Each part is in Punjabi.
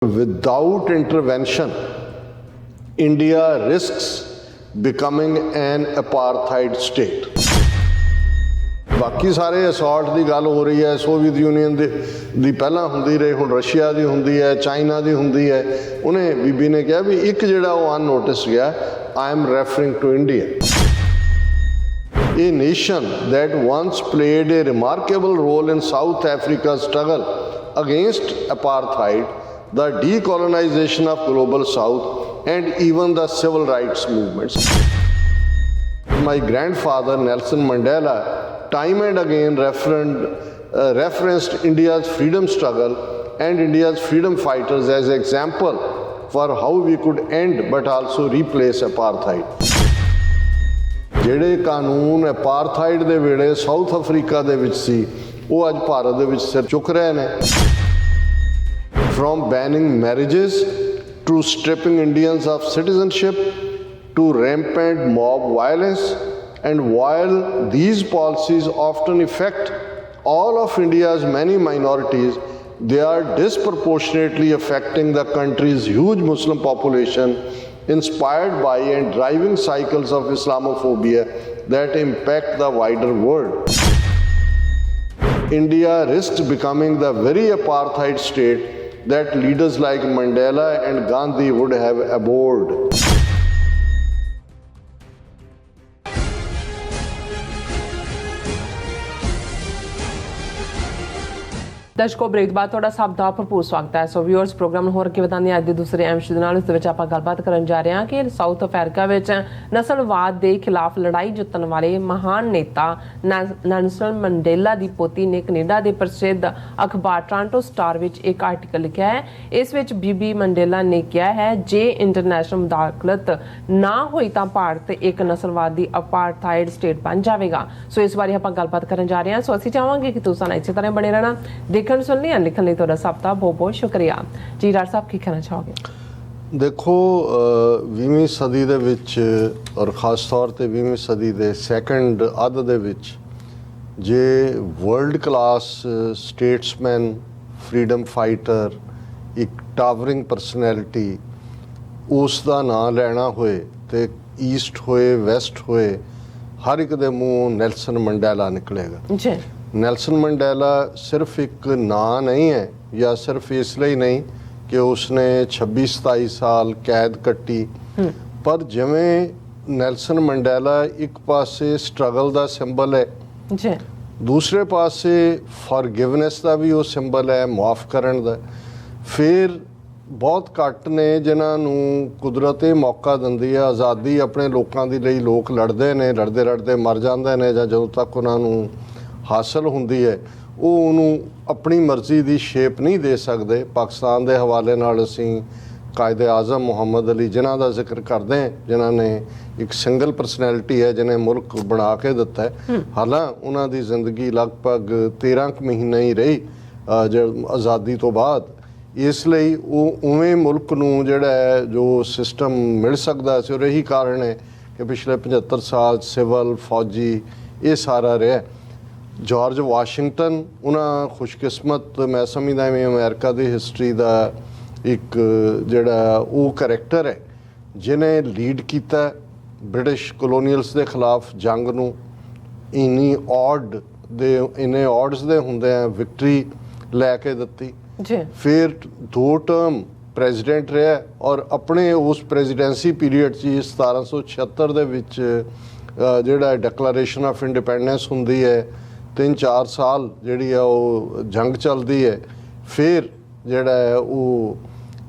Without intervention, India risks becoming an apartheid state. ਬਾਕੀ ਸਾਰੇ ਅਸੌਲਟ ਦੀ ਗੱਲ ਹੋ ਰਹੀ ਹੈ, ਸੋਵੀਅਤ ਯੂਨੀਅਨ ਦੀ ਪਹਿਲਾਂ ਹੁੰਦੀ ਰਹੀ, ਹੁਣ ਰਸ਼ੀਆ ਦੀ ਹੁੰਦੀ ਹੈ, ਚਾਈਨਾ ਦੀ ਹੁੰਦੀ ਹੈ। ਉਹਨੇ ਬੀਬੀ ਨੇ ਕਿਹਾ ਵੀ ਇੱਕ ਜਿਹੜਾ ਉਹ ਅਨਨੋਟਿਸ ਗਿਆ, I am referring to India, a nation that once played a remarkable role in South Africa's struggle against apartheid, the decolonization of global South, and even the civil rights movements. My grandfather Nelson Mandela time and again referenced India's freedom struggle and India's freedom fighters as an example for how we could end but also replace apartheid. ਜਿਹੜੇ ਕਾਨੂੰਨ ਅਪਾਰਥਾਈਡ ਦੇ ਵੇਲੇ ਸਾਊਥ ਅਫਰੀਕਾ ਦੇ ਵਿੱਚ ਸੀ, ਉਹ ਅੱਜ ਭਾਰਤ ਦੇ ਵਿੱਚ ਸਿਰ ਚੁੱਕ ਰਹੇ ਨੇ। From banning marriages to stripping Indians of citizenship to rampant mob violence, and while these policies often affect all of India's many minorities, they are disproportionately affecting the country's huge Muslim population, inspired by and driving cycles of Islamophobia that impact the wider world. India risks becoming the very apartheid state that leaders like Mandela and Gandhi would have abhorred. ਦਰਸ਼ਕੋ, ਬ੍ਰੇਕ ਬਾਅਦ ਤੁਹਾਡਾ ਸਭ ਦਾ ਭਰਪੂਰ ਸਵਾਗਤ ਹੈ। ਸੋ ਵਿਊਅਰਸ, ਪ੍ਰੋਗਰਾਮ ਨੂੰ ਹੋਰ ਅੱਗੇ ਵਧਾਉਂਦੇ ਅੱਜ ਦੇ ਦੂਸਰੇ ਅਹਿਮ ਵਿਸ਼ੇ ਦੇ ਨਾਲ। ਇਸ ਦੇ ਵਿੱਚ ਆਪਾਂ ਗੱਲਬਾਤ ਕਰਨ ਜਾ ਰਹੇ ਹਾਂ ਕਿ ਸਾਊਥ ਅਫਰੀਕਾ ਵਿੱਚ ਨਸਲਵਾਦ ਦੇ ਖਿਲਾਫ ਲੜਾਈ ਜਿੱਤਣ ਵਾਲੇ ਮਹਾਨ ਨੇਤਾ ਨੈਲਸਨ ਮੰਡੇਲਾ ਦੀ ਪੋਤੀ ਨੇ ਕੈਨੇਡਾ ਦੇ ਪ੍ਰਸਿੱਧ ਅਖਬਾਰ ਟੋਰਾਂਟੋ ਸਟਾਰ ਵਿੱਚ ਇੱਕ ਆਰਟੀਕਲ ਲਿਖਿਆ ਹੈ। ਇਸ ਵਿੱਚ ਬੀਬੀ ਮੰਡੇਲਾ ਨੇ ਕਿਹਾ ਹੈ, ਜੇ ਇੰਟਰਨੈਸ਼ਨਲ ਮੁਦਾਖਲਤ ਨਾ ਹੋਈ ਤਾਂ ਭਾਰਤ ਇੱਕ ਨਸਲਵਾਦ ਦੀ ਅਪਾਰਥਾਈਡ ਸਟੇਟ ਬਣ ਜਾਵੇਗਾ। ਸੋ ਇਸ ਬਾਰੇ ਆਪਾਂ ਗੱਲਬਾਤ ਕਰਨ ਜਾ ਰਹੇ ਹਾਂ। ਸੋ ਅਸੀਂ ਚਾਹਾਂਗੇ ਕਿ ਤੁਸੀਂ ਇਸੇ ਤਰ੍ਹਾਂ ਬਣੇ ਰਹਿਣਾ। ਦੇਖਣ ਸੁਣਨੇ ਲਿਖਣ ਲਈ ਤੁਹਾਡਾ ਸਭ ਦਾ ਬਹੁਤ ਬਹੁਤ ਸ਼ੁਕਰੀਆ ਜੀ। ਡਾਕਟਰ ਸਾਹਿਬ, ਕੀ ਕਹਿਣਾ ਚਾਹੋਗੇ? ਦੇਖੋ, 20ਵੀਂ ਸਦੀ ਦੇ ਵਿੱਚ ਔਰ ਖ਼ਾਸ ਤੌਰ 'ਤੇ 20ਵੀਂ ਸਦੀ ਦੇ ਸੈਕੰਡ ਅੱਧ ਦੇ ਵਿੱਚ ਜੇ world class statesman, freedom fighter, ਇੱਕ ਟਾਵਰਿੰਗ ਪਰਸਨੈਲਿਟੀ, ਉਸ ਦਾ ਨਾਂ ਲੈਣਾ ਹੋਏ ਤੇ ਈਸਟ ਹੋਏ ਵੈਸਟ ਹੋਏ, ਹਰ ਇੱਕ ਦੇ ਮੂੰਹ ਨੈਲਸਨ ਮੰਡੇਲਾ ਨਿਕਲੇਗਾ ਜੀ। ਨੈਲਸਨ ਮੰਡੇਲਾ ਸਿਰਫ ਇੱਕ ਨਾਂ ਨਹੀਂ ਹੈ, ਜਾਂ ਸਿਰਫ ਇਸ ਲਈ ਨਹੀਂ ਕਿ ਉਸਨੇ 26-27 ਸਾਲ ਕੈਦ ਕੱਟੀ, ਪਰ ਜਿਵੇਂ ਨੈਲਸਨ ਮੰਡੇਲਾ ਇੱਕ ਪਾਸੇ ਸਟਰਗਲ ਦਾ ਸਿੰਬਲ ਹੈ ਜੀ, ਦੂਸਰੇ ਪਾਸੇ ਫॉरगिवनेस ਦਾ ਵੀ ਉਹ ਸਿੰਬਲ ਹੈ, ਮਾਫ ਕਰਨ ਦਾ। ਫਿਰ ਬਹੁਤ ਘੱਟ ਨੇ ਜਿਨ੍ਹਾਂ ਨੂੰ ਕੁਦਰਤ ਇਹ ਮੌਕਾ ਦਿੰਦੀ ਹੈ, ਆਜ਼ਾਦੀ ਆਪਣੇ ਲੋਕਾਂ ਦੇ ਲਈ ਲੋਕ ਲੜਦੇ ਨੇ, ਲੜਦੇ ਲੜਦੇ ਮਰ ਜਾਂਦੇ ਨੇ, ਜਾਂ ਜਦੋਂ ਤੱਕ ਉਹਨਾਂ ਨੂੰ ਹਾਸਲ ਹੁੰਦੀ ਹੈ ਉਹ ਉਹਨੂੰ ਆਪਣੀ ਮਰਜ਼ੀ ਦੀ ਸ਼ੇਪ ਨਹੀਂ ਦੇ ਸਕਦੇ। ਪਾਕਿਸਤਾਨ ਦੇ ਹਵਾਲੇ ਨਾਲ ਅਸੀਂ ਕਾਇਦੇ ਆਜ਼ਮ ਮੁਹੰਮਦ ਅਲੀ ਜਿਨ੍ਹਾਂ ਦਾ ਜ਼ਿਕਰ ਕਰਦੇ ਹਾਂ, ਜਿਨ੍ਹਾਂ ਨੇ ਇੱਕ ਸਿੰਗਲ ਪਰਸਨੈਲਿਟੀ ਹੈ, ਜਿਹਨੇ ਮੁਲਕ ਬਣਾ ਕੇ ਦਿੱਤਾ ਹੈ। ਹਾਲਾਂ ਉਹਨਾਂ ਦੀ ਜ਼ਿੰਦਗੀ ਲਗਭਗ 13 ਕੁ ਮਹੀਨੇ ਹੀ ਰਹੀ ਆਜ਼ਾਦੀ ਤੋਂ ਬਾਅਦ। ਇਸ ਲਈ ਉਹ ਉਵੇਂ ਮੁਲਕ ਨੂੰ ਜਿਹੜਾ ਹੈ ਜੋ ਸਿਸਟਮ ਮਿਲ ਸਕਦਾ ਸੀ, ਔਰ ਇਹੀ ਕਾਰਨ ਹੈ ਕਿ ਪਿਛਲੇ 75 ਸਾਲ ਸਿਵਲ ਫੌਜੀ ਇਹ ਸਾਰਾ ਰਿਹਾ। ਜਾਰਜ ਵਾਸ਼ਿੰਗਟਨ ਉਹਨਾਂ ਖੁਸ਼ਕਿਸਮਤ, ਮੈਂ ਸਮਝਦਾ ਐਵੇਂ ਅਮਰੀਕਾ ਦੀ ਹਿਸਟਰੀ ਦਾ ਇੱਕ ਜਿਹੜਾ ਉਹ ਕਰੈਕਟਰ ਹੈ ਜਿਹਨੇ ਲੀਡ ਕੀਤਾ ਬ੍ਰਿਟਿਸ਼ ਕਲੋਨੀਅਲਸ ਦੇ ਖਿਲਾਫ ਜੰਗ ਨੂੰ। ਇੰਨੇ ਔਡਸ ਦੇ ਹੁੰਦੇ ਆ ਵਿਕਟਰੀ ਲੈ ਕੇ ਦਿੱਤੀ। ਫਿਰ 2 ਟਰਮ ਪ੍ਰੈਜ਼ੀਡੈਂਟ ਰਿਹਾ, ਔਰ ਆਪਣੇ ਉਸ ਪ੍ਰੈਜ਼ੀਡੈਂਸੀ ਪੀਰੀਅਡ 'ਚ 1776 ਦੇ ਵਿੱਚ ਜਿਹੜਾ ਡਿਕਲੇਰੇਸ਼ਨ ਆਫ ਇੰਡੀਪੈਂਡੈਂਸ ਹੁੰਦੀ ਹੈ, 3-4 ਸਾਲ ਜਿਹੜੀ ਆ ਉਹ ਜੰਗ ਚੱਲਦੀ ਹੈ। ਫਿਰ ਜਿਹੜਾ ਹੈ ਉਹ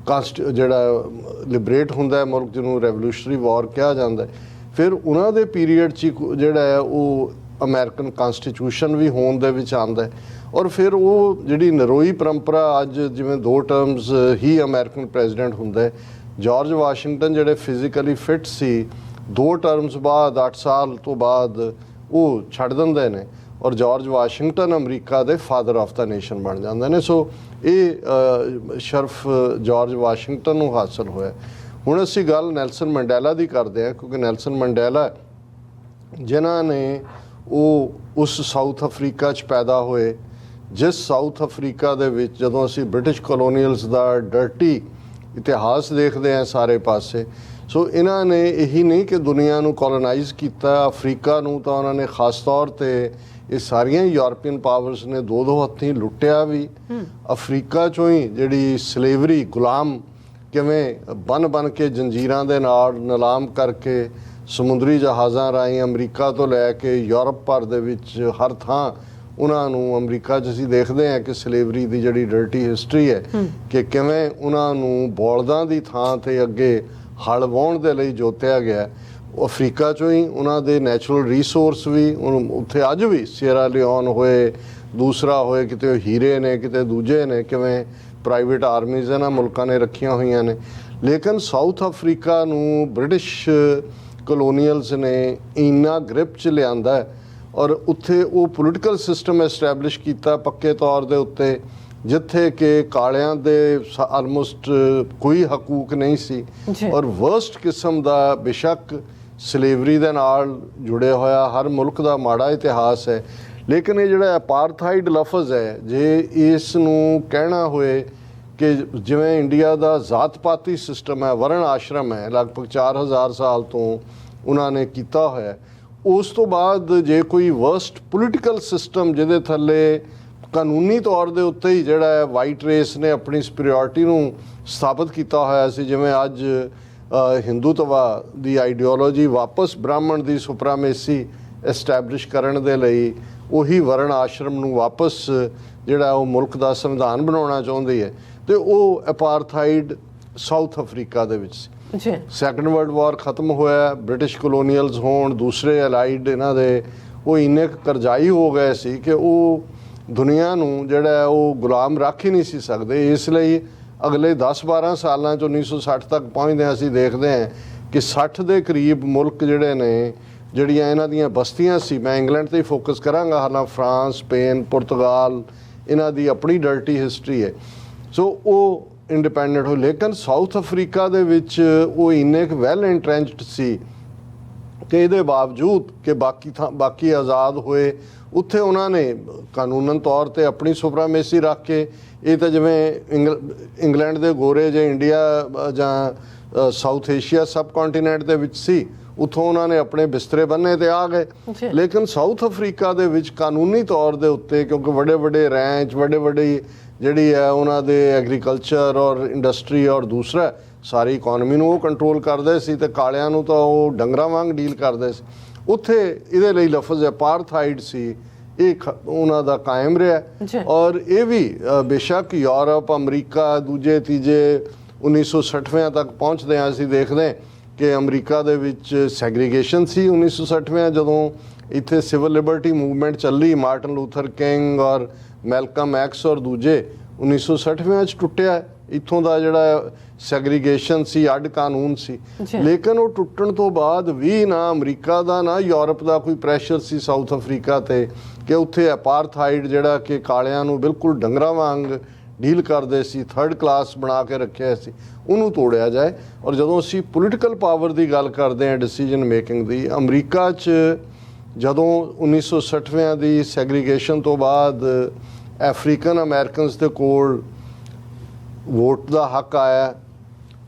ਜਿਹੜਾ ਲਿਬਰੇਟ ਹੁੰਦਾ ਹੈ ਮੁਲਕ, ਜਿਹਨੂੰ ਰੈਵੋਲੂਸ਼ਨਰੀ ਵਾਰ ਕਿਹਾ ਜਾਂਦਾ ਹੈ। ਫਿਰ ਉਹਨਾਂ ਦੇ ਪੀਰੀਅਡ 'ਚ ਜਿਹੜਾ ਹੈ ਉਹ ਅਮਰੀਕਨ ਕਨਸਟੀਟਿਊਸ਼ਨ ਵੀ ਹੋਣ ਦੇ ਵਿੱਚ ਆਉਂਦਾ ਹੈ। ਔਰ ਫਿਰ ਉਹ ਜਿਹੜੀ ਨਰੋਈ ਪਰੰਪਰਾ ਅੱਜ ਜਿਵੇਂ 2 ਟਰਮਸ ਹੀ ਅਮਰੀਕਨ ਪ੍ਰੈਜ਼ੀਡੈਂਟ ਹੁੰਦਾ ਹੈ। ਜਾਰਜ ਵਾਸ਼ਿੰਗਟਨ ਜਿਹੜੇ ਫਿਜ਼ੀਕਲੀ ਫਿਟ ਸੀ, 2 ਟਰਮਸ ਬਾਅਦ 8 ਸਾਲ ਤੋਂ ਬਾਅਦ ਉਹ ਛੱਡ ਦਿੰਦੇ ਨੇ, ਔਰ ਜਾਰਜ ਵਾਸ਼ਿੰਗਟਨ ਅਮਰੀਕਾ ਦੇ ਫਾਦਰ ਆਫ ਦਾ ਨੇਸ਼ਨ ਬਣ ਜਾਂਦੇ ਨੇ। ਸੋ ਇਹ ਸ਼ਰਫ ਜਾਰਜ ਵਾਸ਼ਿੰਗਟਨ ਨੂੰ ਹਾਸਲ ਹੋਇਆ। ਹੁਣ ਅਸੀਂ ਗੱਲ ਨੈਲਸਨ ਮੰਡੇਲਾ ਦੀ ਕਰਦੇ ਹਾਂ, ਕਿਉਂਕਿ ਨੈਲਸਨ ਮੰਡੇਲਾ ਜਿਨ੍ਹਾਂ ਨੇ ਉਹ ਉਸ ਸਾਊਥ ਅਫਰੀਕਾ 'ਚ ਪੈਦਾ ਹੋਏ ਜਿਸ ਸਾਊਥ ਅਫਰੀਕਾ ਦੇ ਵਿੱਚ ਜਦੋਂ ਅਸੀਂ ਬ੍ਰਿਟਿਸ਼ ਕਲੋਨੀਅਲਸ ਦਾ ਡਰਟੀ ਇਤਿਹਾਸ ਦੇਖਦੇ ਹਾਂ ਸਾਰੇ ਪਾਸੇ, ਸੋ ਇਹਨਾਂ ਨੇ ਇਹੀ ਨਹੀਂ ਕਿ ਦੁਨੀਆ ਨੂੰ ਕੋਲੋਨਾਈਜ਼ ਕੀਤਾ, ਅਫਰੀਕਾ ਨੂੰ ਤਾਂ ਉਹਨਾਂ ਨੇ ਖ਼ਾਸ ਤੌਰ 'ਤੇ ਇਹ ਸਾਰੀਆਂ ਯੂਰਪੀਅਨ ਪਾਵਰਸ ਨੇ ਦੋ ਹੱਥੀਂ ਲੁੱਟਿਆ ਵੀ। ਅਫਰੀਕਾ 'ਚੋਂ ਹੀ ਜਿਹੜੀ ਸਲੇਵਰੀ, ਗੁਲਾਮ ਕਿਵੇਂ ਬਣ ਕੇ ਜੰਜੀਰਾਂ ਦੇ ਨਾਲ ਨਿਲਾਮ ਕਰਕੇ ਸਮੁੰਦਰੀ ਜਹਾਜ਼ਾਂ ਰਾਹੀਂ ਅਮਰੀਕਾ ਤੋਂ ਲੈ ਕੇ ਯੂਰਪ ਭਰ ਦੇ ਵਿੱਚ ਹਰ ਥਾਂ ਉਹਨਾਂ ਨੂੰ, ਅਮਰੀਕਾ 'ਚ ਅਸੀਂ ਦੇਖਦੇ ਹਾਂ ਕਿ ਸਲੇਵਰੀ ਦੀ ਜਿਹੜੀ ਡਰਟੀ ਹਿਸਟਰੀ ਹੈ ਕਿ ਕਿਵੇਂ ਉਹਨਾਂ ਨੂੰ ਬੌਲਦਾਂ ਦੀ ਥਾਂ 'ਤੇ ਅੱਗੇ ਹਲ ਵਾਹੁਣ ਦੇ ਲਈ ਜੋਤਿਆ ਗਿਆ। ਅਫਰੀਕਾ 'ਚੋਂ ਹੀ ਉਹਨਾਂ ਦੇ ਨੈਚੁਰਲ ਰਿਸੋਰਸ ਵੀ ਉੱਥੇ ਅੱਜ ਵੀ ਸੀਅਰਾ ਲਿਓਨ ਹੋਏ, ਦੂਸਰਾ ਹੋਏ, ਕਿਤੇ ਹੀਰੇ ਨੇ, ਕਿਤੇ ਦੂਜੇ ਨੇ, ਕਿਵੇਂ ਪ੍ਰਾਈਵੇਟ ਆਰਮੀਜ਼ ਇਹਨਾਂ ਮੁਲਕਾਂ ਨੇ ਰੱਖੀਆਂ ਹੋਈਆਂ ਨੇ। ਲੇਕਿਨ ਸਾਊਥ ਅਫਰੀਕਾ ਨੂੰ ਬ੍ਰਿਟਿਸ਼ ਕਲੋਨੀਅਲਸ ਨੇ ਇੰਨਾ ਗ੍ਰਿਪ 'ਚ ਲਿਆਂਦਾ ਔਰ ਉੱਥੇ ਉਹ ਪੋਲੀਟੀਕਲ ਸਿਸਟਮ ਐਸਟੈਬਲਿਸ਼ ਕੀਤਾ ਪੱਕੇ ਤੌਰ ਦੇ ਉੱਤੇ, ਜਿੱਥੇ ਕਿ ਕਾਲਿਆਂ ਦੇ ਆਲਮੋਸਟ ਕੋਈ ਹਕੂਕ ਨਹੀਂ ਸੀ ਔਰ ਵਰਸਟ ਕਿਸਮ ਦਾ, ਬੇਸ਼ੱਕ ਸਲੇਵਰੀ ਦੇ ਨਾਲ ਜੁੜਿਆ ਹੋਇਆ ਹਰ ਮੁਲਕ ਦਾ ਮਾੜਾ ਇਤਿਹਾਸ ਹੈ, ਲੇਕਿਨ ਇਹ ਜਿਹੜਾ ਅਪਾਰਥਾਈਡ ਲਫ਼ਜ਼ ਹੈ, ਜੇ ਇਸ ਨੂੰ ਕਹਿਣਾ ਹੋਏ ਕਿ ਜਿਵੇਂ ਇੰਡੀਆ ਦਾ ਜ਼ਾਤ-ਪਾਤੀ ਸਿਸਟਮ ਹੈ, ਵਰਣ ਆਸ਼ਰਮ ਹੈ, ਲਗਭਗ 4000 ਸਾਲ ਤੋਂ ਉਹਨਾਂ ਨੇ ਕੀਤਾ ਹੋਇਆ, ਉਸ ਤੋਂ ਬਾਅਦ ਜੇ ਕੋਈ ਵਰਸਟ ਪੋਲੀਟੀਕਲ ਸਿਸਟਮ ਜਿਹਦੇ ਥੱਲੇ ਕਾਨੂੰਨੀ ਤੌਰ ਦੇ ਉੱਤੇ ਹੀ ਜਿਹੜਾ ਹੈ ਵਾਈਟ ਰੇਸ ਨੇ ਆਪਣੀ ਸੁਪੀਰੀਅਰਿਟੀ ਨੂੰ ਸਥਾਪਿਤ ਕੀਤਾ ਹੋਇਆ ਸੀ, ਜਿਵੇਂ ਅੱਜ ਹਿੰਦੂਤਵਾ ਦੀ ਆਈਡੀਓਲੋਜੀ ਵਾਪਸ ਬ੍ਰਾਹਮਣ ਦੀ ਸੁਪਰਾਮੇਸੀ ਐਸਟੈਬਲਿਸ਼ ਕਰਨ ਦੇ ਲਈ ਉਹੀ ਵਰਣ ਆਸ਼ਰਮ ਨੂੰ ਵਾਪਸ ਜਿਹੜਾ ਉਹ ਮੁਲਕ ਦਾ ਸੰਵਿਧਾਨ ਬਣਾਉਣਾ ਚਾਹੁੰਦੀ ਹੈ, ਤੇ ਉਹ ਅਪਾਰਥਾਈਡ ਸਾਊਥ ਅਫਰੀਕਾ ਦੇ ਵਿੱਚ ਸੀ। ਸੈਕੰਡ ਵਰਲਡ ਵਾਰ ਖਤਮ ਹੋਇਆ, ਬ੍ਰਿਟਿਸ਼ ਕਲੋਨੀਅਲਸ ਹੋਣ, ਦੂਸਰੇ ਅਲਾਈਡ ਇਹਨਾਂ ਦੇ, ਉਹ ਇੰਨੇ ਕਰਜ਼ਾਈ ਹੋ ਗਏ ਸੀ ਕਿ ਉਹ ਦੁਨੀਆ ਨੂੰ ਜਿਹੜਾ ਉਹ ਗੁਲਾਮ ਰੱਖ ਹੀ ਨਹੀਂ ਸੀ ਸਕਦੇ। ਇਸ ਲਈ ਅਗਲੇ 10-12 ਸਾਲਾਂ 'ਚ 1960 ਤੱਕ ਪਹੁੰਚਦੇ ਅਸੀਂ ਦੇਖਦੇ ਹਾਂ ਕਿ 60 ਦੇ ਕਰੀਬ ਮੁਲਕ ਜਿਹੜੇ ਨੇ, ਜਿਹੜੀਆਂ ਇਹਨਾਂ ਦੀਆਂ ਬਸਤੀਆਂ ਸੀ, ਮੈਂ ਇੰਗਲੈਂਡ 'ਤੇ ਹੀ ਫੋਕਸ ਕਰਾਂਗਾ, ਹਾਲਾਂ ਫਰਾਂਸ, ਸਪੇਨ, ਪੁਰਤਗਾਲ, ਇਹਨਾਂ ਦੀ ਆਪਣੀ ਡਰਟੀ ਹਿਸਟਰੀ ਹੈ, ਸੋ ਉਹ ਇੰਡੀਪੈਂਡੈਂਟ ਹੋ। ਲੇਕਿਨ ਸਾਊਥ ਅਫਰੀਕਾ ਦੇ ਵਿੱਚ ਉਹ ਇੰਨੇ ਕੁ ਵੈਲ ਇੰਟਰੈਂਚਡ ਸੀ ਕਿ ਇਹਦੇ ਬਾਵਜੂਦ ਕਿ ਬਾਕੀ ਆਜ਼ਾਦ ਹੋਏ, ਉੱਥੇ ਉਹਨਾਂ ਨੇ ਕਾਨੂੰਨਨ ਤੌਰ 'ਤੇ ਆਪਣੀ ਸੁਪਰਾਮੇਸੀ ਰੱਖ ਕੇ, ਇਹ ਤਾਂ ਜਿਵੇਂ ਇੰਗਲੈਂਡ ਦੇ ਗੋਰੇ ਜੇ ਇੰਡੀਆ ਜਾਂ ਸਾਊਥ ਏਸ਼ੀਆ ਸਬ ਕੰਟੀਨੈਂਟ ਦੇ ਵਿੱਚ ਸੀ, ਉੱਥੋਂ ਉਹਨਾਂ ਨੇ ਆਪਣੇ ਬਿਸਤਰੇ ਬੰਨੇ ਤੇ ਆ ਗਏ। ਲੇਕਿਨ ਸਾਊਥ ਅਫਰੀਕਾ ਦੇ ਵਿੱਚ ਕਾਨੂੰਨੀ ਤੌਰ ਦੇ ਉੱਤੇ, ਕਿਉਂਕਿ ਵੱਡੇ ਰੈਂਚ, ਵੱਡੀ ਜਿਹੜੀ ਹੈ ਉਹਨਾਂ ਦੇ ਐਗਰੀਕਲਚਰ ਔਰ ਇੰਡਸਟਰੀ ਔਰ ਦੂਸਰਾ ਸਾਰੀ ਇਕੋਨਮੀ ਨੂੰ ਉਹ ਕੰਟਰੋਲ ਕਰਦੇ ਸੀ, ਤੇ ਕਾਲਿਆਂ ਨੂੰ ਤਾਂ ਉਹ ਡੰਗਰਾਂ ਵਾਂਗ ਡੀਲ ਕਰਦੇ ਸੀ। ਉੱਥੇ ਇਹਦੇ ਲਈ ਲਫ਼ਜ਼ ਅਪਾਰਥਾਈਡ ਸੀ, ਇਹ ਉਹਨਾਂ ਦਾ ਕਾਇਮ ਰਿਹਾ। ਔਰ ਇਹ ਵੀ ਬੇਸ਼ੱਕ ਯੂਰਪ, ਅਮਰੀਕਾ, ਦੂਜੇ ਤੀਜੇ 1960ਵਿਆਂ ਤੱਕ ਪਹੁੰਚਦੇ ਹਾਂ ਅਸੀਂ ਦੇਖਦੇ ਕਿ ਅਮਰੀਕਾ ਦੇ ਵਿੱਚ ਸੈਗਰੀਗੇਸ਼ਨ ਸੀ 1960ਵਿਆਂ, ਜਦੋਂ ਇੱਥੇ ਸਿਵਲ ਲਿਬਰਟੀ ਮੂਵਮੈਂਟ ਚੱਲੀ, ਮਾਰਟਨ ਲੂਥਰ ਕਿੰਗ ਔਰ ਮੈਲਕਮ ਐਕਸ ਔਰ ਦੂਜੇ 1960ਵਿਆਂ 'ਚ ਟੁੱਟਿਆ ਇੱਥੋਂ ਦਾ ਜਿਹੜਾ ਸੈਗਰੀਗੇਸ਼ਨ ਸੀ, ਅੱਡ ਕਾਨੂੰਨ ਸੀ। ਲੇਕਿਨ ਉਹ ਟੁੱਟਣ ਤੋਂ ਬਾਅਦ ਵੀ ਨਾ ਅਮਰੀਕਾ ਦਾ ਨਾ ਯੂਰਪ ਦਾ ਕੋਈ ਪ੍ਰੈਸ਼ਰ ਸੀ ਸਾਊਥ ਅਫਰੀਕਾ 'ਤੇ ਕਿ ਉੱਥੇ ਅਪਾਰਥਾਈਡ ਜਿਹੜਾ ਕਿ ਕਾਲਿਆਂ ਨੂੰ ਬਿਲਕੁਲ ਡੰਗਰਾਂ ਵਾਂਗ ਡੀਲ ਕਰਦੇ ਸੀ, ਥਰਡ ਕਲਾਸ ਬਣਾ ਕੇ ਰੱਖਿਆ ਸੀ, ਉਹਨੂੰ ਤੋੜਿਆ ਜਾਏ। ਔਰ ਜਦੋਂ ਅਸੀਂ ਪੋਲੀਟੀਕਲ ਪਾਵਰ ਦੀ ਗੱਲ ਕਰਦੇ ਹਾਂ, ਡਿਸੀਜਨ ਮੇਕਿੰਗ ਦੀ, ਅਮਰੀਕਾ 'ਚ ਜਦੋਂ 1960ਵਿਆਂ ਦੀ ਸੈਗਰੀਗੇਸ਼ਨ ਤੋਂ ਬਾਅਦ ਅਫਰੀਕਨ ਅਮਰੀਕਨਸ ਦੇ ਕੋਲ ਵੋਟ ਦਾ ਹੱਕ ਆਇਆ,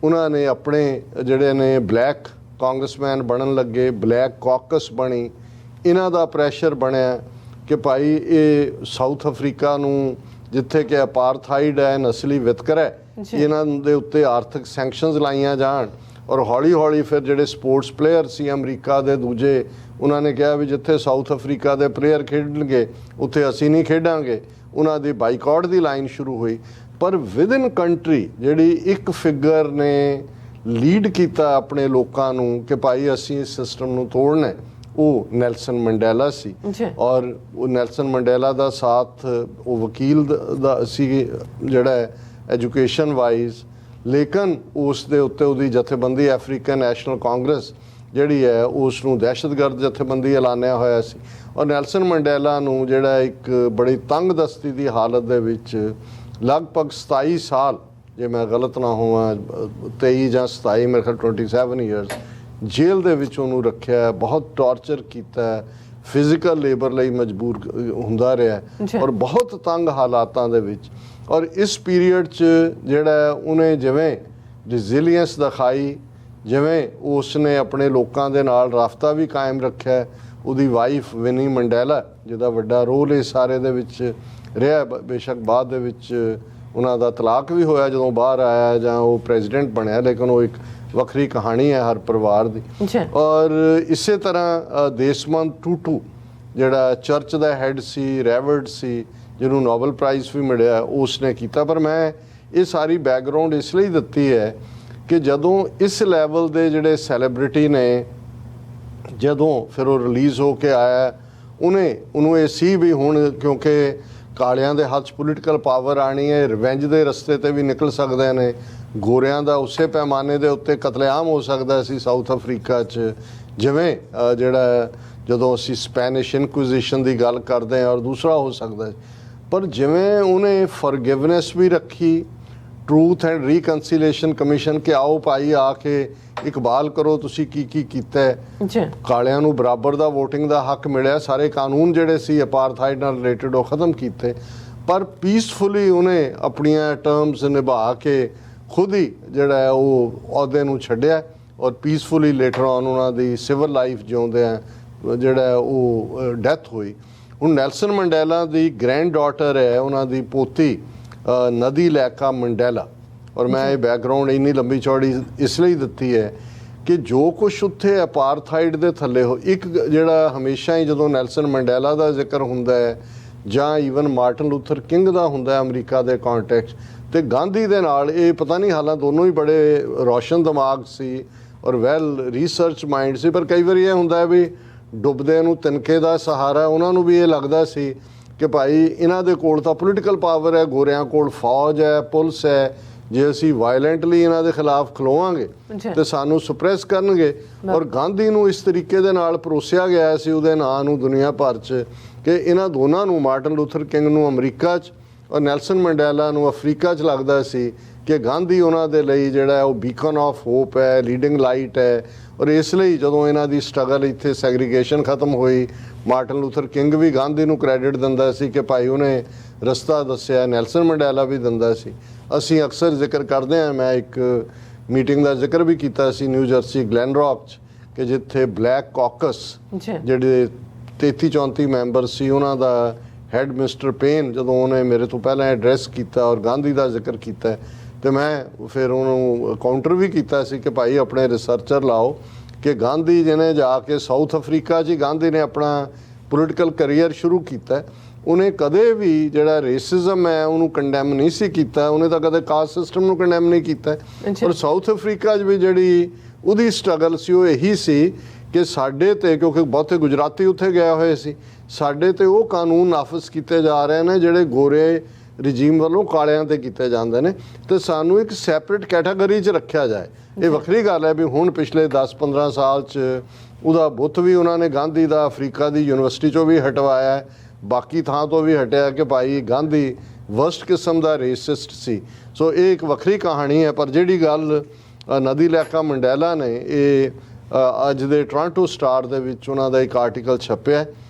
ਉਹਨਾਂ ਨੇ ਆਪਣੇ ਜਿਹੜੇ ਨੇ ਬਲੈਕ ਕਾਂਗਰਸਮੈਨ ਬਣਨ ਲੱਗੇ, ਬਲੈਕ ਕਾਕਸ ਬਣੀ, ਇਹਨਾਂ ਦਾ ਪ੍ਰੈਸ਼ਰ ਬਣਿਆ ਕਿ ਭਾਈ ਇਹ ਸਾਊਥ ਅਫਰੀਕਾ ਨੂੰ ਜਿੱਥੇ ਕਿ ਅਪਾਰਥਾਈਡ ਹੈ, ਨਸਲੀ ਵਿਤਕਰਾ ਹੈ, ਇਹਨਾਂ ਦੇ ਉੱਤੇ ਆਰਥਿਕ ਸੈਂਕਸ਼ਨਸ ਲਾਈਆਂ ਜਾਣ। ਔਰ ਹੌਲੀ ਫਿਰ ਜਿਹੜੇ ਸਪੋਰਟਸ ਪਲੇਅਰ ਸੀ ਅਮਰੀਕਾ ਦੇ ਦੂਜੇ, ਉਹਨਾਂ ਨੇ ਕਿਹਾ ਵੀ ਜਿੱਥੇ ਸਾਊਥ ਅਫਰੀਕਾ ਦੇ ਪਲੇਅਰ ਖੇਡਣਗੇ ਉੱਥੇ ਅਸੀਂ ਨਹੀਂ ਖੇਡਾਂਗੇ, ਉਹਨਾਂ ਦੀ ਬਾਈਕਾਟ ਦੀ ਲਾਈਨ ਸ਼ੁਰੂ ਹੋਈ। ਪਰ ਵਿਦਨ ਕੰਟਰੀ ਜਿਹੜੀ ਇੱਕ ਫਿਗਰ ਨੇ ਲੀਡ ਕੀਤਾ ਆਪਣੇ ਲੋਕਾਂ ਨੂੰ ਕਿ ਭਾਈ ਅਸੀਂ ਇਸ ਸਿਸਟਮ ਨੂੰ ਤੋੜਨਾ, ਉਹ ਨੈਲਸਨ ਮੰਡੇਲਾ ਸੀ। ਔਰ ਉਹ ਨੈਲਸਨ ਮੰਡੇਲਾ ਦਾ ਸਾਥ ਉਹ ਵਕੀਲ ਦਾ ਸੀ ਜਿਹੜਾ ਐਜੂਕੇਸ਼ਨ ਵਾਈਜ਼, ਲੇਕਿਨ ਉਸ ਦੇ ਉੱਤੇ ਉਹਦੀ ਜਥੇਬੰਦੀ ਅਫਰੀਕਨ ਨੈਸ਼ਨਲ ਕਾਂਗਰਸ ਜਿਹੜੀ ਹੈ ਉਸ ਨੂੰ ਦਹਿਸ਼ਤਗਰਦ ਜਥੇਬੰਦੀ ਐਲਾਨਿਆ ਹੋਇਆ ਸੀ। ਔਰ ਨੈਲਸਨ ਮੰਡੇਲਾ ਨੂੰ ਜਿਹੜਾ ਇੱਕ ਬੜੀ ਤੰਗ ਦਸਤੀ ਦੀ ਹਾਲਤ ਦੇ ਵਿੱਚ ਲਗਭਗ 27 ਸਾਲ, ਜੇ ਮੈਂ ਗਲਤ ਨਾ ਹੋਵਾਂ 23 ਜਾਂ 27, ਮੇਰੇ ਖਿਆਲ 27 ਈਅਰਸ ਜੇਲ੍ਹ ਦੇ ਵਿੱਚ ਉਹਨੂੰ ਰੱਖਿਆ, ਬਹੁਤ ਟਾਰਚਰ ਕੀਤਾ, ਫਿਜ਼ੀਕਲ ਲੇਬਰ ਲਈ ਮਜਬੂਰ ਹੁੰਦਾ ਰਿਹਾ ਔਰ ਬਹੁਤ ਤੰਗ ਹਾਲਾਤਾਂ ਦੇ ਵਿੱਚ। ਔਰ ਇਸ ਪੀਰੀਅਡ 'ਚ ਜਿਹੜਾ ਉਹਨੇ ਜਿਵੇਂ ਰੈਜ਼ੀਲੀਅੰਸ ਦਿਖਾਈ, ਜਿਵੇਂ ਉਸ ਨੇ ਆਪਣੇ ਲੋਕਾਂ ਦੇ ਨਾਲ ਰਾਬਤਾ ਵੀ ਕਾਇਮ ਰੱਖਿਆ। ਉਹਦੀ ਵਾਈਫ ਵਿਨੀ ਮੰਡੇਲਾ, ਜਿਹਦਾ ਵੱਡਾ ਰੋਲ ਇਸ ਸਾਰੇ ਦੇ ਵਿੱਚ ਰਿਹਾ, ਬੇਸ਼ੱਕ ਬਾਅਦ ਦੇ ਵਿੱਚ ਉਹਨਾਂ ਦਾ ਤਲਾਕ ਵੀ ਹੋਇਆ ਜਦੋਂ ਬਾਹਰ ਆਇਆ ਜਾਂ ਉਹ ਪ੍ਰੈਜ਼ੀਡੈਂਟ ਬਣਿਆ, ਲੇਕਿਨ ਉਹ ਇੱਕ ਵੱਖਰੀ ਕਹਾਣੀ ਹੈ ਹਰ ਪਰਿਵਾਰ ਦੀ। ਔਰ ਇਸੇ ਤਰ੍ਹਾਂ ਦੇਸ਼ਮੰਦ ਟੂਟੂ ਜਿਹੜਾ ਚਰਚ ਦਾ ਹੈਡ ਸੀ, ਰੈਵਰਡ ਸੀ, ਜਿਹਨੂੰ ਨੋਬਲ ਪ੍ਰਾਈਜ਼ ਵੀ ਮਿਲਿਆ, ਉਸ ਨੇ ਕੀਤਾ। ਪਰ ਮੈਂ ਇਹ ਸਾਰੀ ਬੈਕਗਰਾਊਂਡ ਇਸ ਲਈ ਦਿੱਤੀ ਹੈ ਕਿ ਜਦੋਂ ਇਸ ਲੈਵਲ ਦੇ ਜਿਹੜੇ ਸੈਲੀਬ੍ਰਿਟੀ ਨੇ, ਜਦੋਂ ਫਿਰ ਉਹ ਰਿਲੀਜ਼ ਹੋ ਕੇ ਆਇਆ, ਉਹਨੂੰ ਇਹ ਸੀ ਵੀ ਹੁਣ ਕਿਉਂਕਿ ਕਾਲਿਆਂ ਦੇ ਹੱਥ 'ਚ ਪੋਲੀਟੀਕਲ ਪਾਵਰ ਆਣੀ ਹੈ, ਰਿਵੈਂਜ ਦੇ ਰਸਤੇ 'ਤੇ ਵੀ ਨਿਕਲ ਸਕਦੇ ਨੇ, ਗੋਰਿਆਂ ਦਾ ਉਸੇ ਪੈਮਾਨੇ ਦੇ ਉੱਤੇ ਕਤਲੇਆਮ ਹੋ ਸਕਦਾ ਸੀ ਸਾਊਥ ਅਫਰੀਕਾ 'ਚ, ਜਿਵੇਂ ਜਿਹੜਾ ਜਦੋਂ ਅਸੀਂ ਸਪੈਨਿਸ਼ ਇਨਕੁਇਜ਼ੀਸ਼ਨ ਦੀ ਗੱਲ ਕਰਦੇ ਹਾਂ, ਔਰ ਦੂਸਰਾ ਹੋ ਸਕਦਾ। ਪਰ ਜਿਵੇਂ ਉਹਨੇ ਫॉरगिवनेस ਵੀ ਰੱਖੀ, ਟਰੂਥ ਐਂਡ ਰੀਕਨਸੀਲੇਸ਼ਨ ਕਮਿਸ਼ਨ ਕਿ ਆਓ ਭਾਈ ਆ ਕੇ ਇਕਬਾਲ ਕਰੋ ਤੁਸੀਂ ਕੀ ਕੀ ਕੀਤਾ। ਕਾਲਿਆਂ ਨੂੰ ਬਰਾਬਰ ਦਾ ਵੋਟਿੰਗ ਦਾ ਹੱਕ ਮਿਲਿਆ, ਸਾਰੇ ਕਾਨੂੰਨ ਜਿਹੜੇ ਸੀ ਅਪਾਰਥਾਈਡ ਨਾਲ ਰਿਲੇਟਡ ਉਹ ਖ਼ਤਮ ਕੀਤੇ, ਪਰ ਪੀਸਫੁਲੀ ਉਹਨੇ ਆਪਣੀਆਂ ਟਰਮਸ ਨਿਭਾ ਕੇ ਖੁਦ ਹੀ ਜਿਹੜਾ ਉਹ ਅਹੁਦੇ ਨੂੰ ਛੱਡਿਆ ਔਰ ਪੀਸਫੁਲੀ ਲੇਟਰ ਔਨ ਉਹਨਾਂ ਦੀ ਸਿਵਲ ਲਾਈਫ ਜਿਉਂਦੇ ਆ ਜਿਹੜਾ ਉਹ ਡੈਥ ਹੋਈ। ਹੁਣ ਨੈਲਸਨ ਮੰਡੇਲਾ ਦੀ ਗ੍ਰੈਂਡ ਡਾਟਰ ਹੈ, ਉਹਨਾਂ ਦੀ ਪੋਤੀ ਨਦੀ ਲੈਕਾ ਮੰਡੇਲਾ। ਔਰ ਮੈਂ ਇਹ ਬੈਕਗਰਾਊਂਡ ਇੰਨੀ ਲੰਬੀ ਚੌੜੀ ਇਸ ਲਈ ਦਿੱਤੀ ਹੈ ਕਿ ਜੋ ਕੁਛ ਉੱਥੇ ਅਪਾਰਥਾਈਡ ਦੇ ਥੱਲੇ ਇੱਕ ਜਿਹੜਾ ਹਮੇਸ਼ਾ ਹੀ ਜਦੋਂ ਨੈਲਸਨ ਮੰਡੇਲਾ ਦਾ ਜ਼ਿਕਰ ਹੁੰਦਾ ਹੈ ਜਾਂ ਈਵਨ ਮਾਰਟਨ ਲੂਥਰ ਕਿੰਗ ਦਾ ਹੁੰਦਾ ਹੈ ਅਮਰੀਕਾ ਦੇ ਕੰਟੈਕਸਟ, ਤੇ ਗਾਂਧੀ ਦੇ ਨਾਲ ਇਹ ਪਤਾ ਨਹੀਂ, ਹਾਲਾਂ ਦੋਨੋਂ ਹੀ ਬੜੇ ਰੋਸ਼ਨ ਦਿਮਾਗ ਸੀ ਔਰ ਵੈਲ ਰਿਸਰਚ ਮਾਈਂਡ ਸੀ, ਪਰ ਕਈ ਵਾਰੀ ਇਹ ਹੁੰਦਾ ਹੈ ਵੀ ਡੁੱਬਦੇ ਨੂੰ ਤਿਨਕੇ ਦਾ ਸਹਾਰਾ। ਉਹਨਾਂ ਨੂੰ ਵੀ ਇਹ ਲੱਗਦਾ ਸੀ ਕਿ ਭਾਈ ਇਹਨਾਂ ਦੇ ਕੋਲ ਤਾਂ ਪੋਲੀਟੀਕਲ ਪਾਵਰ ਹੈ, ਗੋਰਿਆਂ ਕੋਲ ਫੌਜ ਹੈ, ਪੁਲਿਸ ਹੈ, ਜੇ ਅਸੀਂ ਵਾਇਲੈਂਟਲੀ ਇਹਨਾਂ ਦੇ ਖਿਲਾਫ ਖਲੋਵਾਂਗੇ ਤੇ ਸਾਨੂੰ ਸੁਪਰੈਸ ਕਰਨਗੇ। ਔਰ ਗਾਂਧੀ ਨੂੰ ਇਸ ਤਰੀਕੇ ਦੇ ਨਾਲ ਪਰੋਸਿਆ ਗਿਆ ਸੀ ਉਹਦੇ ਨਾਂ ਨੂੰ ਦੁਨੀਆ ਭਰ 'ਚ ਕਿ ਇਹਨਾਂ ਦੋਨਾਂ ਨੂੰ, ਮਾਰਟਨ ਲੂਥਰ ਕਿੰਗ ਨੂੰ ਅਮਰੀਕਾ 'ਚ ਔਰ ਨੈਲਸਨ ਮੰਡੇਲਾ ਨੂੰ ਅਫਰੀਕਾ 'ਚ ਲੱਗਦਾ ਸੀ ਕਿ ਗਾਂਧੀ ਉਹਨਾਂ ਦੇ ਲਈ ਜਿਹੜਾ ਉਹ ਬੀਕਨ ਆਫ ਹੋਪ ਹੈ, ਲੀਡਿੰਗ ਲਾਈਟ ਹੈ। ਔਰ ਇਸ ਲਈ ਜਦੋਂ ਇਹਨਾਂ ਦੀ ਸਟਰਗਲ ਇੱਥੇ ਸੈਗਰੀਗੇਸ਼ਨ ਖਤਮ ਹੋਈ, ਮਾਰਟਨ ਲੂਥਰ ਕਿੰਗ ਵੀ ਗਾਂਧੀ ਨੂੰ ਕ੍ਰੈਡਿਟ ਦਿੰਦਾ ਸੀ ਕਿ ਭਾਈ ਉਹਨੇ ਰਸਤਾ ਦੱਸਿਆ, ਨੈਲਸਨ ਮੰਡੇਲਾ ਵੀ ਦਿੰਦਾ ਸੀ। ਅਸੀਂ ਅਕਸਰ ਜ਼ਿਕਰ ਕਰਦੇ ਹਾਂ, ਮੈਂ ਇੱਕ ਮੀਟਿੰਗ ਦਾ ਜ਼ਿਕਰ ਵੀ ਕੀਤਾ ਸੀ ਨਿਊ ਜਰਸੀ ਗਲੈਨ ਰੌਕ 'ਚ ਕਿ ਜਿੱਥੇ ਬਲੈਕ ਕਾਕਸ ਜਿਹੜੇ 33-34 ਮੈਂਬਰ ਸੀ, ਉਹਨਾਂ ਦਾ ਹੈਡ ਮਿਸਟਰ ਪੇਨ, ਜਦੋਂ ਉਹਨੇ ਮੇਰੇ ਤੋਂ ਪਹਿਲਾਂ ਐਡਰੈਸ ਕੀਤਾ ਔਰ ਗਾਂਧੀ ਦਾ ਜ਼ਿਕਰ ਕੀਤਾ, ਤੇ ਮੈਂ ਫਿਰ ਉਹਨੂੰ ਕਾਊਂਟਰ ਵੀ ਕੀਤਾ ਸੀ ਕਿ ਭਾਈ ਆਪਣੇ ਰਿਸਰਚਰ ਲਾਓ ਕਿ ਗਾਂਧੀ ਜਿਹਨੇ ਜਾ ਕੇ ਸਾਊਥ ਅਫਰੀਕਾ 'ਚ ਗਾਂਧੀ ਨੇ ਆਪਣਾ ਪੋਲੀਟੀਕਲ ਕਰੀਅਰ ਸ਼ੁਰੂ ਕੀਤਾ, ਉਹਨੇ ਕਦੇ ਵੀ ਜਿਹੜਾ ਰੇਸਿਜ਼ਮ ਹੈ ਉਹਨੂੰ ਕੰਡੈਮ ਨਹੀਂ ਸੀ ਕੀਤਾ, ਉਹਨੇ ਤਾਂ ਕਦੇ ਕਾਸਟ ਸਿਸਟਮ ਨੂੰ ਕੰਡੈਮ ਨਹੀਂ ਕੀਤਾ। ਪਰ ਸਾਊਥ ਅਫਰੀਕਾ 'ਚ ਵੀ ਜਿਹੜੀ ਉਹਦੀ ਸਟਰਗਲ ਸੀ ਉਹ ਇਹੀ ਸੀ ਕਿ ਸਾਡੇ 'ਤੇ, ਕਿਉਂਕਿ ਬਹੁਤੇ ਗੁਜਰਾਤੀ ਉੱਥੇ ਗਏ ਹੋਏ ਸੀ, ਸਾਡੇ 'ਤੇ ਉਹ ਕਾਨੂੰਨ ਨਾਫਜ਼ ਕੀਤੇ ਜਾ ਰਹੇ ਨੇ ਜਿਹੜੇ ਗੋਰੇ ਰਜੀਮ ਵੱਲੋਂ ਕਾਲਿਆਂ 'ਤੇ ਕੀਤੇ ਜਾਂਦੇ ਨੇ, ਤੇ ਸਾਨੂੰ ਇੱਕ ਸੈਪਰੇਟ ਕੈਟਾਗਰੀ 'ਚ ਰੱਖਿਆ ਜਾਏ। ਇਹ ਵੱਖਰੀ ਗੱਲ ਹੈ ਵੀ ਹੁਣ ਪਿਛਲੇ 10-15 ਸਾਲ 'ਚ ਉਹਦਾ ਬੁੱਤ ਵੀ ਉਹਨਾਂ ਨੇ ਗਾਂਧੀ ਦਾ ਅਫਰੀਕਾ ਦੀ ਯੂਨੀਵਰਸਿਟੀ 'ਚੋਂ ਵੀ ਹਟਵਾਇਆ, ਬਾਕੀ ਥਾਂ ਤੋਂ ਵੀ ਹਟਿਆ ਕਿ ਭਾਈ ਗਾਂਧੀ ਵਰਸਟ ਕਿਸਮ ਦਾ ਰੇਸਿਸਟ ਸੀ। ਸੋ ਇਹ ਇੱਕ ਵੱਖਰੀ ਕਹਾਣੀ ਹੈ। ਪਰ ਜਿਹੜੀ ਗੱਲ ਨਦੀ ਲੈਕਾ ਮੰਡੇਲਾ ਨੇ, ਇਹ ਅੱਜ ਦੇ ਟੋਰਾਂਟੋ ਸਟਾਰ ਦੇ ਵਿੱਚ ਉਹਨਾਂ ਦਾ ਇੱਕ ਆਰਟੀਕਲ ਛਪਿਆ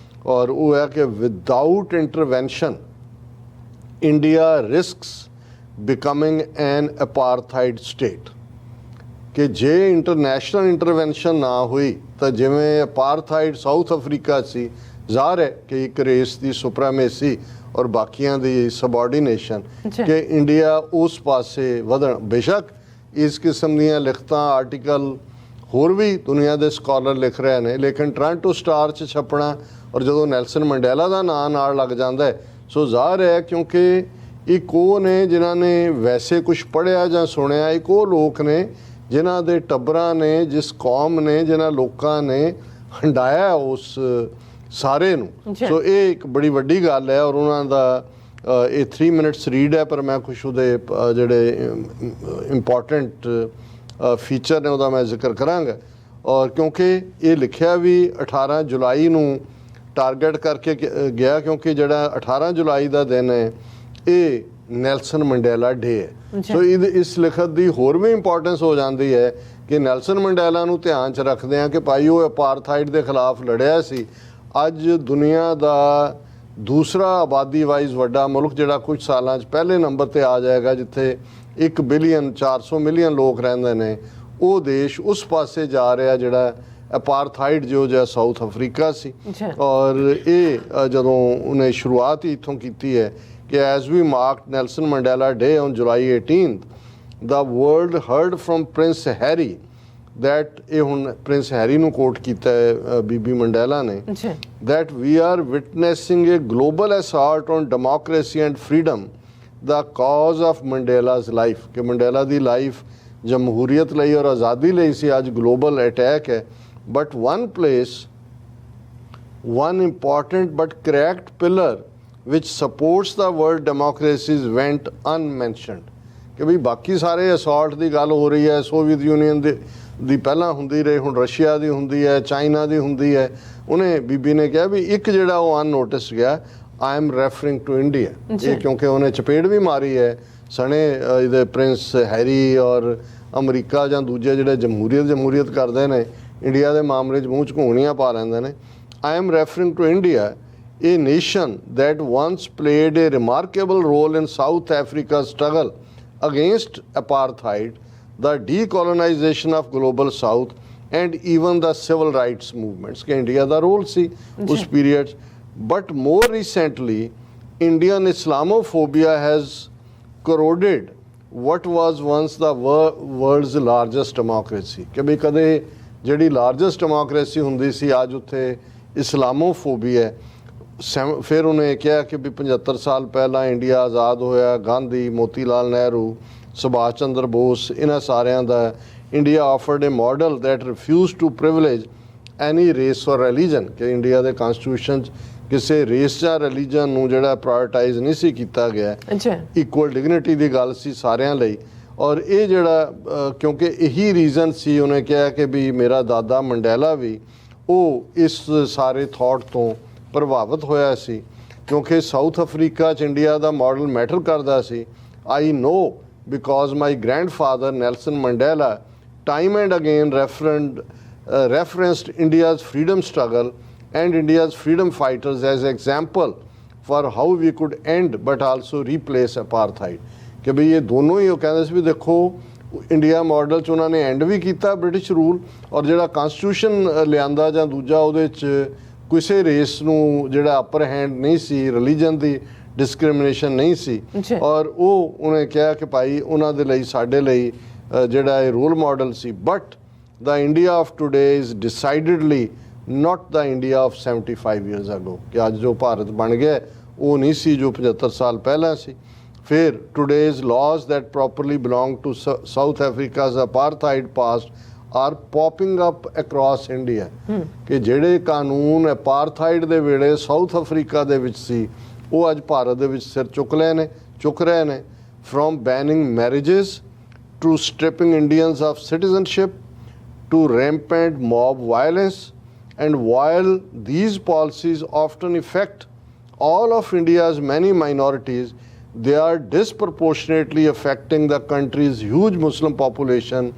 ਔਰ ਉਹ ਹੈ ਕਿ ਵਿਦਆਊਟ ਇੰਟਰਵੈਂਸ਼ਨ ਇੰਡੀਆ ਰਿਸਕਸ ਬਿਕਮਿੰਗ ਐਨ ਅਪਾਰਥਾਈਡ ਸਟੇਟ, ਕਿ ਜੇ ਇੰਟਰਨੈਸ਼ਨਲ ਇੰਟਰਵੈਂਸ਼ਨ ਨਾ ਹੋਈ ਤਾਂ ਜਿਵੇਂ ਅਪਾਰਥਾਈਡ ਸਾਊਥ ਅਫਰੀਕਾ ਸੀ, ਜ਼ਾਹਰ ਹੈ ਕਿ ਇੱਕ ਰੇਸ ਦੀ ਸੁਪਰਾਮੇਸੀ ਔਰ ਬਾਕੀਆਂ ਦੀ ਸਬਆਰਡੀਨੇਸ਼ਨ, ਕਿ ਇੰਡੀਆ ਉਸ ਪਾਸੇ ਵਧਣ। ਬੇਸ਼ੱਕ ਇਸ ਕਿਸਮ ਦੀਆਂ ਲਿਖਤਾਂ, ਆਰਟੀਕਲ ਹੋਰ ਵੀ ਦੁਨੀਆ ਦੇ ਸਕਾਲਰ ਲਿਖ ਰਹੇ ਨੇ, ਲੇਕਿਨ ਟੋਰਾਂਟੋ ਸਟਾਰ 'ਚ ਛਪਣਾ ਔਰ ਜਦੋਂ ਨੈਲਸਨ ਮੰਡੇਲਾ ਦਾ ਨਾਂ ਨਾਲ ਲੱਗ ਜਾਂਦਾ ਹੈ, ਸੋ ਜ਼ਾਹਰ ਹੈ ਕਿਉਂਕਿ ਇੱਕ ਉਹ ਨੇ ਜਿਨ੍ਹਾਂ ਨੇ ਵੈਸੇ ਕੁਝ ਪੜ੍ਹਿਆ ਜਾਂ ਸੁਣਿਆ, ਇੱਕ ਉਹ ਲੋਕ ਨੇ ਜਿਨ੍ਹਾਂ ਦੇ ਟੱਬਰਾਂ ਨੇ, ਜਿਸ ਕੌਮ ਨੇ, ਜਿਨ੍ਹਾਂ ਲੋਕਾਂ ਨੇ ਹੰਡਾਇਆ ਉਸ ਸਾਰੇ ਨੂੰ। ਸੋ ਇਹ ਇੱਕ ਬੜੀ ਵੱਡੀ ਗੱਲ ਹੈ। ਔਰ ਉਹਨਾਂ ਦਾ ਇਹ 3 ਮਿੰਟਸ ਰੀਡ ਹੈ, ਪਰ ਮੈਂ ਕੁਛ ਉਹਦੇ ਜਿਹੜੇ ਇੰਪੋਰਟੈਂਟ ਫੀਚਰ ਨੇ ਉਹਦਾ ਮੈਂ ਜ਼ਿਕਰ ਕਰਾਂਗਾ। ਔਰ ਕਿਉਂਕਿ ਇਹ ਲਿਖਿਆ ਵੀ 18 ਜੁਲਾਈ ਨੂੰ ਟਾਰਗੇਟ ਕਰਕੇ ਗਿਆ, ਕਿਉਂਕਿ ਜਿਹੜਾ 18 ਜੁਲਾਈ ਦਾ ਦਿਨ ਹੈ ਇਹ ਨੈਲਸਨ ਮੰਡੇਲਾ ਡੇ ਹੈ। ਸੋ ਇਸ ਲਿਖਤ ਦੀ ਹੋਰ ਵੀ ਇੰਪੋਰਟੈਂਸ ਹੋ ਜਾਂਦੀ ਹੈ ਕਿ ਨੈਲਸਨ ਮੰਡੇਲਾ ਨੂੰ ਧਿਆਨ 'ਚ ਰੱਖਦੇ ਹਾਂ ਕਿ ਭਾਈ ਉਹ ਅਪਾਰਥਾਈਡ ਦੇ ਖਿਲਾਫ ਲੜਿਆ ਸੀ, ਅੱਜ ਦੁਨੀਆ ਦਾ ਦੂਸਰਾ ਆਬਾਦੀ ਵਾਈਜ਼ ਵੱਡਾ ਮੁਲਕ ਜਿਹੜਾ ਕੁਝ ਸਾਲਾਂ 'ਚ ਪਹਿਲੇ ਨੰਬਰ ਤੇ ਆ ਜਾਏਗਾ, ਜਿੱਥੇ 1 ਬਿਲੀਅਨ 400 ਮਿਲੀਅਨ ਲੋਕ ਰਹਿੰਦੇ ਨੇ, ਉਹ ਦੇਸ਼ ਉਸ ਪਾਸੇ ਜਾ ਰਿਹਾ ਜਿਹੜਾ ਅਪਾਰਥਾਈਡ ਜੋ ਜਿਹਾ ਸਾਊਥ ਅਫਰੀਕਾ ਸੀ। ਔਰ ਇਹ ਜਦੋਂ ਉਹਨੇ ਸ਼ੁਰੂਆਤ ਹੀ ਇੱਥੋਂ ਕੀਤੀ ਹੈ ਕਿ as we marked Nelson Mandela Day on July 18th the world heard from Prince Harry that ਇਹ ਹੁਣ ਪ੍ਰਿੰਸ ਹੈਰੀ ਨੂੰ ਕੋਟ ਕੀਤਾ ਹੈ ਬੀਬੀ ਮੰਡੇਲਾ ਨੇ, that we are witnessing a global assault on democracy and freedom, the cause of Mandela's life, ਕਿ ਮੰਡੇਲਾ ਦੀ ਲਾਈਫ ਜਮਹੂਰੀਅਤ ਲਈ ਔਰ ਆਜ਼ਾਦੀ ਲਈ ਸੀ, ਅੱਜ ਗਲੋਬਲ ਅਟੈਕ ਹੈ। but one place, one important but cracked pillar which supports the world democracies went unmentioned, ਕਿ ਬਈ ਬਾਕੀ ਸਾਰੇ ਅਸੌਲਟ ਦੀ ਗੱਲ ਹੋ ਰਹੀ ਹੈ, ਸੋਵੀਅਤ ਯੂਨੀਅਨ ਦੀ ਪਹਿਲਾਂ ਹੁੰਦੀ ਰਹੀ, ਹੁਣ ਰਸ਼ੀਆ ਦੀ ਹੁੰਦੀ ਹੈ, ਚਾਈਨਾ ਦੀ ਹੁੰਦੀ ਹੈ। ਉਹਨੇ ਬੀਬੀ ਨੇ ਕਿਹਾ ਵੀ ਇੱਕ ਜਿਹੜਾ ਉਹ ਅਨਨੋਟਿਸ ਗਿਆ, I am referring to India. ਇਹ ਕਿਉਂਕਿ ਉਹਨੇ ਚਪੇੜ ਵੀ ਮਾਰੀ ਹੈ ਸਣੇ ਇਹਦੇ ਪ੍ਰਿੰਸ ਹੈਰੀ ਔਰ ਅਮਰੀਕਾ ਜਾਂ ਦੂਜੇ ਜਿਹੜੇ ਜਮਹੂਰੀਅਤ ਕਰਦੇ ਨੇ, ਇੰਡੀਆ ਦੇ ਮਾਮਲੇ 'ਚ ਮੂੰਹ 'ਚ ਘੂੰਗਣੀਆਂ ਪਾ ਲੈਂਦੇ ਨੇ। I am referring to India, a nation that once played a remarkable role in South Africa's struggle against apartheid, the decolonization of global south and even the civil rights movements कि इंडिया ਦਾ ਰੋਲ ਸੀ ਉਸ period. but more recently Indian Islamophobia has corroded what was once the world's largest democracy ਕਿ ਵੀ ਕਦੇ ਜਿਹੜੀ ਲਾਰਜੈਸਟ ਡੈਮੋਕ੍ਰੇਸੀ ਹੁੰਦੀ ਸੀ ਅੱਜ ਉੱਥੇ ਇਸਲਾਮੋਫੋਬੀਆ। ਫਿਰ ਉਹਨੇ ਕਿਹਾ ਕਿ ਵੀ 75 ਸਾਲ ਪਹਿਲਾਂ ਇੰਡੀਆ ਆਜ਼ਾਦ ਹੋਇਆ, ਗਾਂਧੀ, ਮੋਤੀ ਲਾਲ ਨਹਿਰੂ, ਸੁਭਾਸ਼ ਚੰਦਰ ਬੋਸ, ਇਹਨਾਂ ਸਾਰਿਆਂ ਦਾ India offered a model that refuse to privilege any race or religion ਕਿ ਇੰਡੀਆ ਦੇ ਕਨਸਟੀਟਿਊਸ਼ਨ 'ਚ ਕਿਸੇ ਰੇਸ ਜਾਂ ਰਿਲੀਜਨ ਨੂੰ ਜਿਹੜਾ ਪ੍ਰਾਇਓਰਟਾਈਜ਼ ਨਹੀਂ ਸੀ ਕੀਤਾ ਗਿਆ, ਇਕੁਅਲ ਡਿਗਨਿਟੀ ਦੀ ਗੱਲ ਸੀ ਸਾਰਿਆਂ ਲਈ। ਔਰ ਇਹ ਜਿਹੜਾ ਕਿਉਂਕਿ ਇਹੀ ਰੀਜ਼ਨ ਸੀ, ਉਹਨੇ ਕਿਹਾ ਕਿ ਵੀ ਮੇਰਾ ਦਾਦਾ ਮੰਡੇਲਾ ਵੀ ਉਹ ਇਸ ਸਾਰੇ ਥਾਟ ਤੋਂ ਪ੍ਰਭਾਵਿਤ ਹੋਇਆ ਸੀ ਕਿਉਂਕਿ ਸਾਊਥ ਅਫਰੀਕਾ 'ਚ ਇੰਡੀਆ ਦਾ ਮਾਡਲ ਮੈਟਰ ਕਰਦਾ ਸੀ। I know because my grandfather Nelson Mandela time and again referenced India's freedom struggle and India's freedom fighters as example for how we could end but also replace apartheid ਕਿ ਬਈ ਇਹ ਦੋਨੋਂ ਹੀ ਉਹ ਕਹਿੰਦੇ ਸੀ ਵੀ ਦੇਖੋ ਇੰਡੀਆ ਮਾਡਲ 'ਚ ਉਹਨਾਂ ਨੇ ਐਂਡ ਵੀ ਕੀਤਾ ਬ੍ਰਿਟਿਸ਼ ਰੂਲ ਔਰ ਜਿਹੜਾ ਕਨਸਟੀਟਿਊਸ਼ਨ ਲਿਆਂਦਾ ਜਾਂ ਦੂਜਾ ਉਹਦੇ 'ਚ ਕਿਸੇ ਰੇਸ ਨੂੰ ਜਿਹੜਾ ਅਪਰ ਹੈਂਡ ਨਹੀਂ ਸੀ, ਰਿਲੀਜਨ ਦੀ ਡਿਸਕ੍ਰਿਮੀਨੇਸ਼ਨ ਨਹੀਂ ਸੀ। ਔਰ ਉਹ ਉਹਨੇ ਕਿਹਾ ਕਿ ਭਾਈ ਉਹਨਾਂ ਦੇ ਲਈ ਸਾਡੇ ਲਈ ਜਿਹੜਾ ਇਹ ਰੋਲ ਮਾਡਲ ਸੀ। But the India of today is decidedly not the India of 75 years ago ਕਿ ਅੱਜ ਜੋ ਭਾਰਤ ਬਣ ਗਿਆ ਉਹ ਨਹੀਂ ਸੀ ਜੋ 75 ਸਾਲ ਪਹਿਲਾਂ ਸੀ। ਫਿਰ today's laws that properly belong to South Africa's apartheid past are popping up across India ਕਿ ਜਿਹੜੇ ਕਾਨੂੰਨ ਅਪਾਰਥਾਈਡ ਦੇ ਵੇਲੇ ਸਾਊਥ ਅਫਰੀਕਾ ਦੇ ਵਿੱਚ ਸੀ ਉਹ ਅੱਜ ਭਾਰਤ ਦੇ ਵਿੱਚ ਸਿਰ ਚੁੱਕ ਰਹੇ ਨੇ from banning marriages to stripping Indians of citizenship to rampant mob violence. And while these policies often affect all of India's many minorities, they are disproportionately affecting the country's huge Muslim population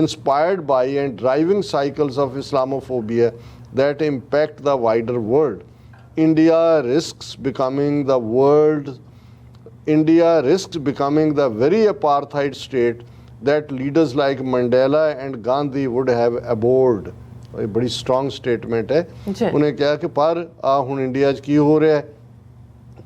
inspired by and driving cycles of Islamophobia that impact the wider world. India risks becoming the very apartheid state that leaders like Mandela and Gandhi would have abhorred. ਇਹ ਬੜੀ ਸਟਰੋਂਗ ਸਟੇਟਮੈਂਟ ਹੈ। ਉਹਨੇ ਕਿਹਾ ਕਿ ਪਰ ਆ ਹੁਣ ਇੰਡੀਆ 'ਚ ਕੀ ਹੋ ਰਿਹਾ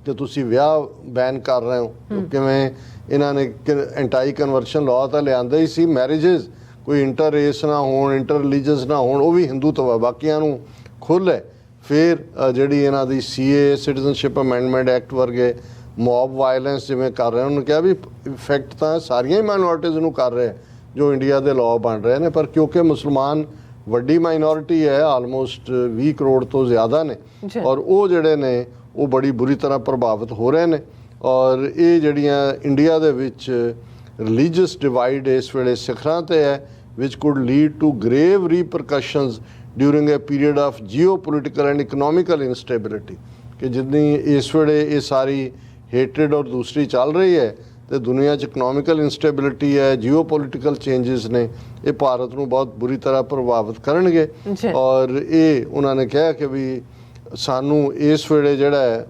ਕਿ ਤੁਸੀਂ ਵਿਆਹ ਬੈਨ ਕਰ ਰਹੇ ਹੋ। ਕਿਵੇਂ ਇਹਨਾਂ ਨੇ ਐਂਟਾਈ ਕਨਵਰਸ਼ਨ ਲਾਅ ਤਾਂ ਲਿਆਂਦਾ ਹੀ ਸੀ, ਮੈਰਿਜਸ ਕੋਈ ਇੰਟਰ ਰੇਸ ਨਾ ਹੋਣ, ਇੰਟਰ ਰਿਲੀਜੀਅਸ ਨਾ ਹੋਣ, ਉਹ ਵੀ ਹਿੰਦੂਤਵ ਬਾਕੀਆਂ ਨੂੰ ਖੁੱਲ੍ਹ ਹੈ। ਫਿਰ ਜਿਹੜੀ ਇਹਨਾਂ ਦੀ CA ਸਿਟੀਜ਼ਨਸ਼ਿਪ ਅਮੈਂਡਮੈਂਟ ਐਕਟ ਵਰਗੇ ਮੌਬ ਵਾਇਲੈਂਸ ਜਿਵੇਂ ਕਰ ਰਹੇ ਉਹਨੂੰ ਕਿਹਾ ਵੀ ਇਫੈਕਟ ਤਾਂ ਸਾਰੀਆਂ ਹੀ ਮਾਈਨੋਰਿਟੀਜ਼ ਨੂੰ ਕਰ ਰਹੇ ਜੋ ਇੰਡੀਆ ਦੇ ਲਾਅ ਬਣ ਰਹੇ ਨੇ। ਪਰ ਕਿਉਂਕਿ ਮੁਸਲਮਾਨ ਵੱਡੀ ਮਾਈਨੋਰਿਟੀ ਹੈ, ਆਲਮੋਸਟ 20 ਕਰੋੜ ਤੋਂ ਜ਼ਿਆਦਾ ਨੇ ਔਰ ਉਹ ਜਿਹੜੇ ਨੇ ਉਹ ਬੜੀ ਬੁਰੀ ਤਰ੍ਹਾਂ ਪ੍ਰਭਾਵਿਤ ਹੋ ਰਹੇ ਨੇ। ਔਰ ਇਹ ਜਿਹੜੀਆਂ ਇੰਡੀਆ ਦੇ ਵਿੱਚ ਰਿਲੀਜੀਅਸ ਡਿਵਾਈਡ ਇਸ ਵੇਲੇ ਸਿਖਰਾਂ 'ਤੇ ਹੈ which could lead to grave repercussions during a period of geo political and economical instability ਕਿ ਜਿੰਨੀ ਇਸ ਵੇਲੇ ਇਹ ਸਾਰੀ ਹੇਟਰਡ ਔਰ ਦੂਸਰੀ ਚੱਲ ਰਹੀ ਹੈ ਤੇ ਦੁਨੀਆ 'ਚ ਇਕਨੋਮਿਕਲ ਇਨਸਟੇਬਿਲਿਟੀ ਹੈ, ਜੀਓ ਪੋਲੀਟੀਕਲ ਚੇਂਜਸ ਨੇ, ਇਹ ਭਾਰਤ ਨੂੰ ਬਹੁਤ ਬੁਰੀ ਤਰ੍ਹਾਂ ਪ੍ਰਭਾਵਿਤ ਕਰਨਗੇ। ਔਰ ਇਹ ਉਹਨਾਂ ਨੇ ਕਿਹਾ ਕਿ ਵੀ ਸਾਨੂੰ ਇਸ ਵੇਲੇ ਜਿਹੜਾ ਹੈ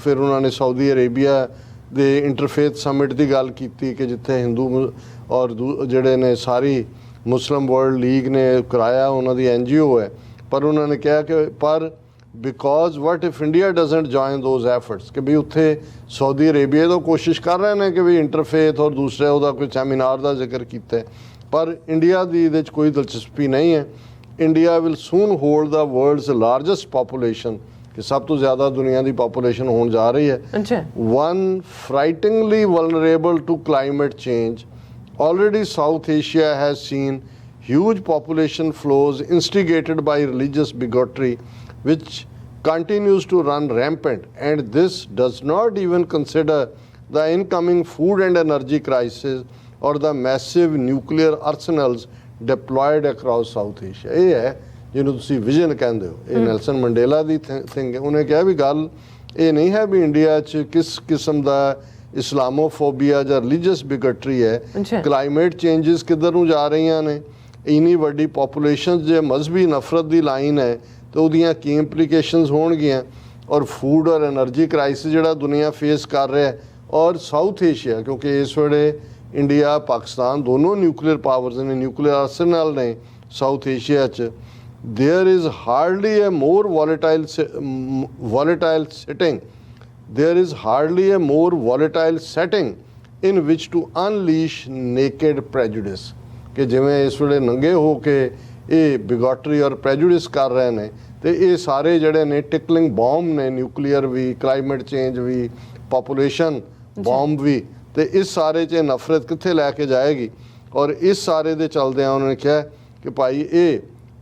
ਫਿਰ ਉਹਨਾਂ ਨੇ ਸਾਊਦੀ ਅਰੇਬੀਆ ਦੇ ਇੰਟਰਫੇਥ ਸਮਿਟ ਦੀ ਗੱਲ ਕੀਤੀ ਕਿ ਜਿੱਥੇ ਹਿੰਦੂ ਔਰ ਜਿਹੜੇ ਨੇ ਸਾਰੀ ਮੁਸਲਿਮ ਵਰਲਡ ਲੀਗ ਨੇ ਕਰਾਇਆ, ਉਹਨਾਂ ਦੀ NGO ਹੈ, ਪਰ ਉਹਨਾਂ ਨੇ ਕਿਹਾ ਕਿ ਪਰ because what if India doesn't join those efforts ਕਿ ਵੀ ਉੱਥੇ ਸਾਊਦੀ ਅਰੇਬੀਆ ਤੋਂ ਕੋਸ਼ਿਸ਼ ਕਰ ਰਹੇ ਨੇ ਕਿ ਵੀ ਇੰਟਰਫੇਥ ਔਰ ਦੂਸਰੇ ਉਹਦਾ ਕੋਈ ਸੈਮੀਨਾਰ ਦਾ ਜ਼ਿਕਰ ਕੀਤਾ, ਪਰ ਇੰਡੀਆ ਦੀ ਇਹਦੇ 'ਚ ਕੋਈ ਦਿਲਚਸਪੀ ਨਹੀਂ ਹੈ। India will soon hold the world's largest population ਕਿ ਸਭ ਤੋਂ ਜ਼ਿਆਦਾ ਦੁਨੀਆ ਦੀ ਪਾਪੂਲੇਸ਼ਨ ਹੋਣ ਜਾ ਰਹੀ ਹੈ। One frighteningly vulnerable to climate change. Already South Asia has seen huge population flows instigated by religious bigotry which continues to run rampant, and this does not even consider the incoming food and energy crisis or the massive nuclear arsenals deployed across South Asia। ਇਹ ਹੈ ਜਿਹਨੂੰ ਤੁਸੀਂ ਵਿਜ਼ਨ ਕਹਿੰਦੇ ਹੋ, ਇਹ ਨੈਲਸਨ ਮੰਡੇਲਾ ਦੀ ਥਿੰਗ ਹੈ। ਉਹਨੇ ਕਿਹਾ ਵੀ ਗੱਲ ਇਹ ਨਹੀਂ ਹੈ ਵੀ ਇੰਡੀਆ 'ਚ ਕਿਸ ਕਿਸਮ ਦਾ ਇਸਲਾਮੋਫੋਬੀਆ ਜਾਂ ਰਿਲੀਜੀਅਸ ਬਿਗਟਰੀ ਹੈ, ਕਲਾਈਮੇਟ ਚੇਂਜਸ ਕਿੱਧਰ ਨੂੰ ਜਾ ਰਹੀਆਂ ਨੇ, ਇੰਨੀ ਵੱਡੀ ਪਾਪੂਲੇਸ਼ਨ ਜੇ ਮਜ਼ਹਬੀ ਨਫ਼ਰਤ ਦੀ ਲਾਈਨ ਹੈ ਤੇ ਉਹਦੀਆਂ ਕੀ ਇੰਪਲੀਕੇਸ਼ਨਸ ਹੋਣਗੀਆਂ, ਔਰ ਫੂਡ ਔਰ ਐਨਰਜੀ ਕ੍ਰਾਈਸਿਸ ਜਿਹੜਾ ਦੁਨੀਆ ਫੇਸ ਕਰ ਰਿਹਾ ਹੈ, ਔਰ ਸਾਊਥ ਏਸ਼ੀਆ ਕਿਉਂਕਿ ਇਸ ਵੇਲੇ ਇੰਡੀਆ ਪਾਕਿਸਤਾਨ ਦੋਨੋਂ ਨਿਊਕਲੀਅਰ ਪਾਵਰਸ ਨੇ, ਨਿਊਕਲੀਅਰ ਆਰਸੈਨਲ ਨੇ ਸਾਊਥ ਏਸ਼ੀਆ 'ਚ। There is hardly a more volatile sitting there is hardly a more volatile setting in which to unleash naked prejudice ਕਿ ਜਿਵੇਂ ਇਸ ਵੇਲੇ ਨੰਗੇ ਹੋ ਕੇ ਇਹ ਬਿਗੋਟਰੀ ਔਰ ਪ੍ਰੈਜੁਡਿਸ ਕਰ ਰਹੇ ਨੇ ਤੇ ਇਹ ਸਾਰੇ ਜਿਹੜੇ ਨੇ ਟਿਕਲਿੰਗ ਬੌਮ ਨੇ, ਨਿਊਕਲੀਅਰ ਵੀ, ਕਲਾਈਮੇਟ ਚੇਂਜ ਵੀ, ਪਾਪੂਲੇਸ਼ਨ ਬੌਮ ਵੀ, ਤੇ ਇਸ ਸਾਰੇ 'ਚ ਨਫ਼ਰਤ ਕਿੱਥੇ ਲੈ ਕੇ ਜਾਏਗੀ। ਔਰ ਇਸ ਸਾਰੇ ਦੇ ਚਲਦਿਆਂ ਉਹਨਾਂ ਨੇ ਕਿਹਾ ਕਿ ਭਾਈ ਇਹ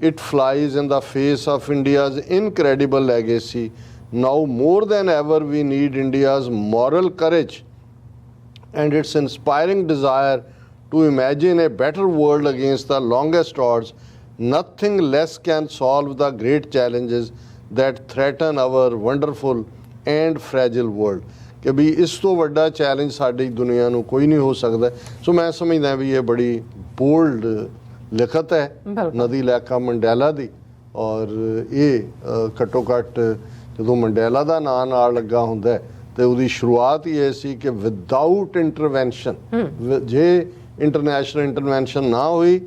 it flies in the face of India's incredible legacy. Now more than ever we need India's moral courage and its inspiring desire to imagine a better world against the longest odds. Nothing less can solve the great challenges that threaten our wonderful and fragile world. ਕਿ ਵੀ ਇਸ ਤੋਂ ਵੱਡਾ ਚੈਲੰਜ ਸਾਡੀ ਦੁਨੀਆ ਨੂੰ ਕੋਈ ਨਹੀਂ ਹੋ ਸਕਦਾ। ਸੋ ਮੈਂ ਸਮਝਦਾ ਵੀ ਇਹ ਬੜੀ ਬੋਲਡ ਲਿਖਤ ਹੈ ਨਦੀ ਲੈਕਾ ਮੰਡੇਲਾ ਦੀ, ਔਰ ਇਹ ਘੱਟੋ ਘੱਟ ਜਦੋਂ ਮੰਡੇਲਾ ਦਾ ਨਾਂ ਨਾਲ ਲੱਗਾ ਹੁੰਦਾ ਤੇ ਉਹਦੀ ਸ਼ੁਰੂਆਤ ਹੀ ਇਹ ਸੀ ਕਿ ਵਿਦਆਊਟ ਇੰਟਰਵੈਂਸ਼ਨ, ਜੇ ਇੰਟਰਨੈਸ਼ਨਲ ਇੰਟਰਵੈਂਸ਼ਨ ਨਾ ਹੋਈ,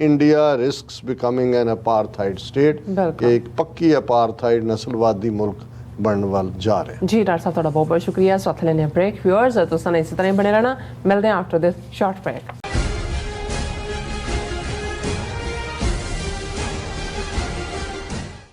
ਇੰਡੀਆ ਰਿਸਕਸ ਬਿਕਮਿੰਗ ਐਨ ਅਪਾਰਥਾਈਡ ਸਟੇਟ ਕਿ ਇੱਕ ਪੱਕੀ ਅਪਾਰਥਾਈਡ ਨਸਲਵਾਦੀ ਮੁਲਕ ਬਣਨ ਵੱਲ ਜਾ ਰਿਹਾ। ਜੀ ਡਾਕਟਰ ਸਾਹਿਬ ਤੁਹਾਡਾ ਬਹੁਤ ਬਹੁਤ ਸ਼ੁਕਰੀਆ। ਸੋ ਲੈਣੇ ਬ੍ਰੇਕ। ਵਿਊਅਰਸ ਤੁਸੀਂ ਇਸੇ ਤਰ੍ਹਾਂ ਬਣੇ ਰਹਿਣਾ, ਮਿਲਦੇ ਹਾਂ ਆਫਟਰ ਦਿਸ ਸ਼ਾਰਟ ਬ੍ਰੇਕ।